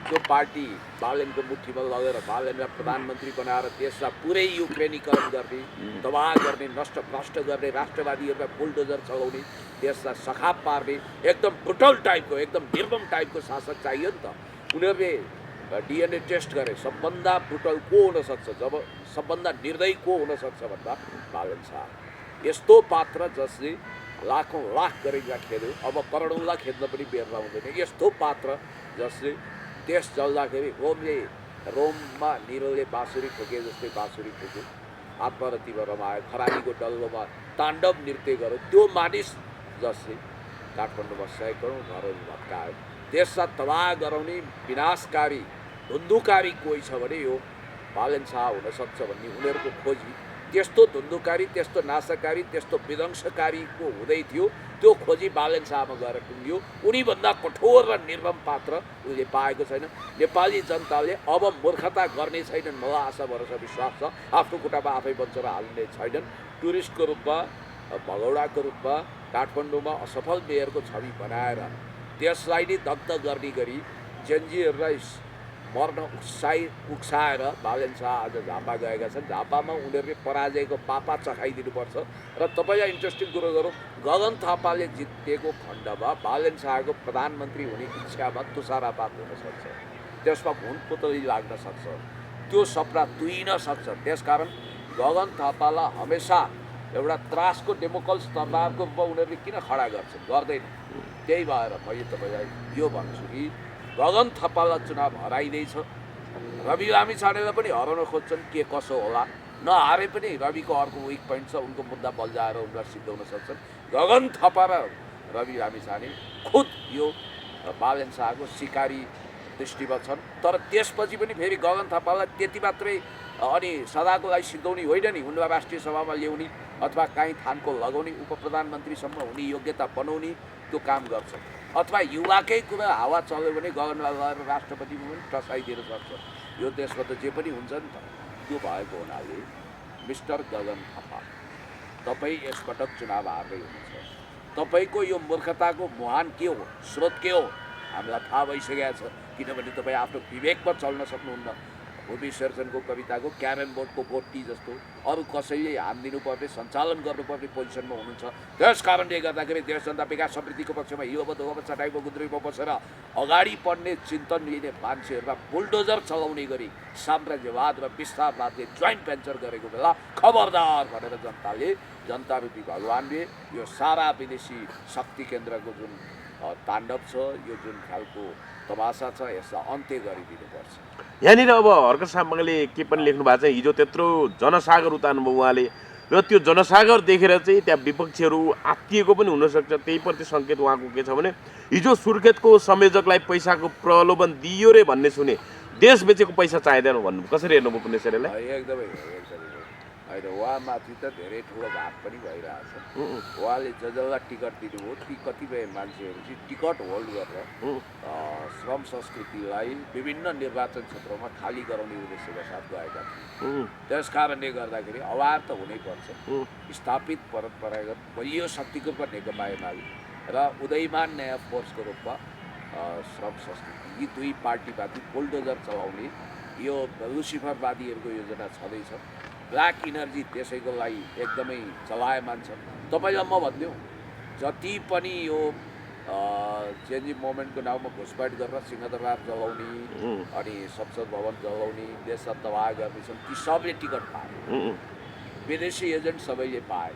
त्यो पार्टी बालेनको मुठीमा लगेर बालेनलाई प्रधानमन्त्री बनाएर देशलाई पुरै युक्रेनीकरण गर्ने, दबाव गर्ने, नष्ट भ्रष्ट गर्ने, राष्ट्रवादीहरूलाई बुलडोजर चलाउने, देशलाई सखाप पार्ने एकदम ब्रुटल टाइपको, एकदम निर्मम टाइपको शासक चाहियो नि त। उनीहरूले डिएनए टेस्ट गरे सबभन्दा ब्रुटल को हुनसक्छ, जब सबभन्दा निर्दयी को हुनसक्छ भन्दा बालेन शाह। यस्तो पात्र जसले लाखौँ लाख गरेका खेल्यो, अब करोडौँलाई खेद्न पनि बेर हुँदैन। यस्तो पात्र जसले देश जल्दाखेरि रोममा निरोले बाँसुरी ठोके जस्तै बाँसुरी ठोक्यो, आत्मरतीमा रमायो, खरानीको डल्लोमा ताण्डव नृत्य गर्यो, त्यो मानिस जसले काठमाडौँमा सयकौँ घरहरू भत्कायो, देशलाई तबाह गराउने विनाशकारी धुन्धुकारी कोही छ भने यो बालेन शाह हुनसक्छ भन्ने उनीहरूको खोजी। त्यस्तो धुन्धुकारी, त्यस्तो नाशकारी, त्यस्तो विध्वंसकारीको हुँदै थियो, त्यो खोजी बालेन शाहमा गएर टुङ्गियो। उनीभन्दा कठोर र निर्मम पात्र उनले पाएको छैन। नेपाली जनताले अब मूर्खता गर्ने छैनन्, मलाई आशा भरोसा विश्वास छ। आफ्नो खुट्टामा आफै बन्चेर हाल्ने छैनन्। टुरिस्टको रूपमा, भगौडाको रूपमा काठमाडौँमा असफल मेयरको छवि बनाएर त्यसलाई नै दग्ध गर्ने गरी जेनजीहरूलाई मर्न उक्साएर बालेन शाह आज झापा गएका छन्। झापामा उनीहरूले पराजयको पापा चखाइदिनुपर्छ। र तपाईँलाई इन्ट्रेस्टिङ कुरो गरौँ, गगन थापाले जितेको खण्डमा बालेन शाहको प्रधानमन्त्री हुने इच्छामा तुषारापात हुनसक्छ, त्यसमा भुनपुतली लाग्न सक्छ, त्यो सपना तुइन सक्छ। त्यसकारण गगन थापालाई हमेसा एउटा त्रासको डेमोक्रेसी तरवारको रूपमा उनीहरूले किन खडा गर्छन्? गर्दैन। त्यही भएर मैले तपाईँलाई यो भन्छु कि गगन थापालाई चुनाव हराइँदैछ, रवि लामिछानेलाई पनि हराउन खोज्छन्। के कसो होला, नहारे पनि रविको अर्को विक पोइन्ट छ, उनको मुद्दा बल्झाएर उनलाई सिद्धाउन सक्छन्। गगन थापा र रवि लामिछाने खुद यो बालेन शाहको सिकारी दृष्टिमा छन्। तर त्यसपछि पनि फेरि गगन थापालाई त्यति मात्रै अनि सदाको लागि सिद्धाउने होइन नि, उनलाई राष्ट्रिय सभामा ल्याउने अथवा काहीँ थानको लगाउने, उप प्रधानमन्त्रीसम्म हुने योग्यता बनाउने त्यो काम गर्छ। अथवा युवाकै कुरा हावा चल्यो भने गगनलाई लगेर राष्ट्रपतिमा पनि टसाइदिन सक्छ। यो देशमा त जे पनि हुन्छ नि त। त्यो भएको हुनाले मिस्टर गगन थापा, तपाईँ यसपटक चुनाव हार्दै हुनुहुन्छ। तपाईँको यो मूर्खताको मुहान के हो, स्रोत के हो? हामीलाई थाहा भइसकेको छ, किनभने तपाईँ आफ्नो विवेकमा चल्न सक्नुहुन्न। भूमि सर्जनको कविताको क्यारम बोर्डको गोटी जस्तो अरू कसैले हात दिनुपर्ने सञ्चालन गर्नुपर्ने पोजिसनमा हुनुहुन्छ। त्यस कारणले गर्दाखेरि देश जनता विकास समृद्धिको पक्षमा हिलोबदोब चटाइको गुन्द्रीमा बसेर अगाडि बढ्ने चिन्तन लिने मान्छेहरूमा बुलडोजर चलाउने गरी साम्राज्यवाद र विस्तारवादले जोइन्ट भेन्चर गरेको बेला खबरदार भनेर जनतारूपी भगवान्ले यो सारा विदेशी शक्ति केन्द्रको जुन ताण्डव छ, यो जुन खालको तमासा छ, यसलाई अन्त्य गरिदिनुपर्छ। यहाँनिर अब हर्क साम्बाङले के पनि लेख्नु भएको छ, हिजो त्यत्रो जनसागर उतार्नुभयो उहाँले, र त्यो जनसागर देखेर चाहिँ त्यहाँ विपक्षीहरू आत्तिएको पनि हुनसक्छ। त्यही प्रति सङ्केत उहाँको के छ भने हिजो सुर्खेतको संयोजकलाई पैसाको प्रलोभन दियो रे भन्ने सुने, देश बेचेको पैसा चाहिँदैन भन्नु, कसरी हेर्नुभयो पुण्यश्रेष्ठले? एकदमै होइन, उहाँमाथि त धेरै ठुलो भाग पनि भइरहेछ। उहाँले जसलाई टिकट दिनुभयो ती कतिपय मान्छेहरू चाहिँ टिकट होल्ड गरेर श्रम संस्कृतिलाई विभिन्न निर्वाचन क्षेत्रमा खाली गराउने उद्देश्यका साथ गएका थिए। त्यस कारणले गर्दाखेरि अवार त हुनैपर्छ। स्थापित परम्परागत बलियो शक्तिको रूपमा नेकपा एमाले र उदयमान नयाँ फोर्सको रूपमा श्रम संस्कृति, यी दुई पार्टीमाथि बुलडोजर चलाउने यो लुसिफरवादीहरूको योजना छँदैछ। ब्ल्याक इनर्जी त्यसैको लागि एकदमै चलायमान छ। तपाईँलाई म भनिदिउँ, जति पनि यो चेन्जिङ मोमेन्टको नाउँमा घुसपैठ गरेर सिंहदरबार जलाउने अनि संसद भवन जलाउने, देशलाई तबाह गर्ने छन्, ती सबले टिकट पाए। विदेशी एजेन्ट सबैले पाए,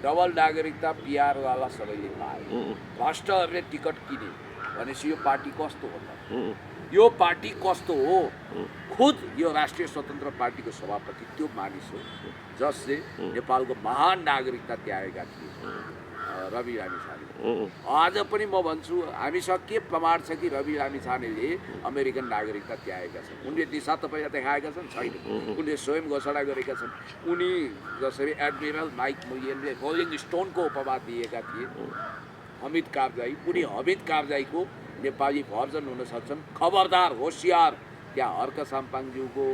डबल नागरिकता पिआरवाला सबैले पाए, राष्ट्रहरूले टिकट किने भनेपछि यो पार्टी कस्तो हो त? यो पार्टी कस्तो हो? खुद यो राष्ट्रिय स्वतन्त्र पार्टीको सभापति त्यो मानिस हो जसले नेपालको महान नागरिकता त्यागेका थिए, रवि लामिछाने। आज पनि म भन्छु, हामीसँग के प्रमाण छ कि रवि लामिछानेले अमेरिकन नागरिकता त्यागेका छन्? उनले दिशा तपाईँलाई देखाएका छन्? छैन। उनले स्वयं घोषणा गरेका छन्। उनी जसरी एडमिरल माइक मुलियनले रोलिङ स्टोनको उपमा दिएका थिए, हमिद कारजाई, उनी हमिद कारजाईको नेपाली भर्जन हुन सक्छन्। खबरदार, होसियार, त्यहाँ हर्क साम्पाङज्यूको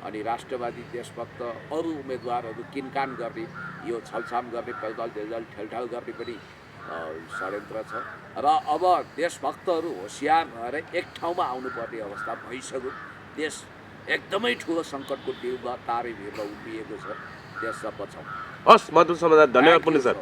अनि राष्ट्रवादी देशभक्त अरू उम्मेदवारहरू किनकान गर्ने, यो छलछाम गर्ने, पेलदल तेलदल ठेलठाल गर्ने पनि षड्यन्त्र छ। र अब देशभक्तहरू होसियार भएर एक ठाउँमा आउनुपर्ने अवस्था भइसक्यो। देश एकदमै ठुलो सङ्कटको डिउमा तारे भिरमा उभिएको छ। देशलाई बचाउँ। हस्, मधुर समाचार, धन्यवाद पुण्य सर।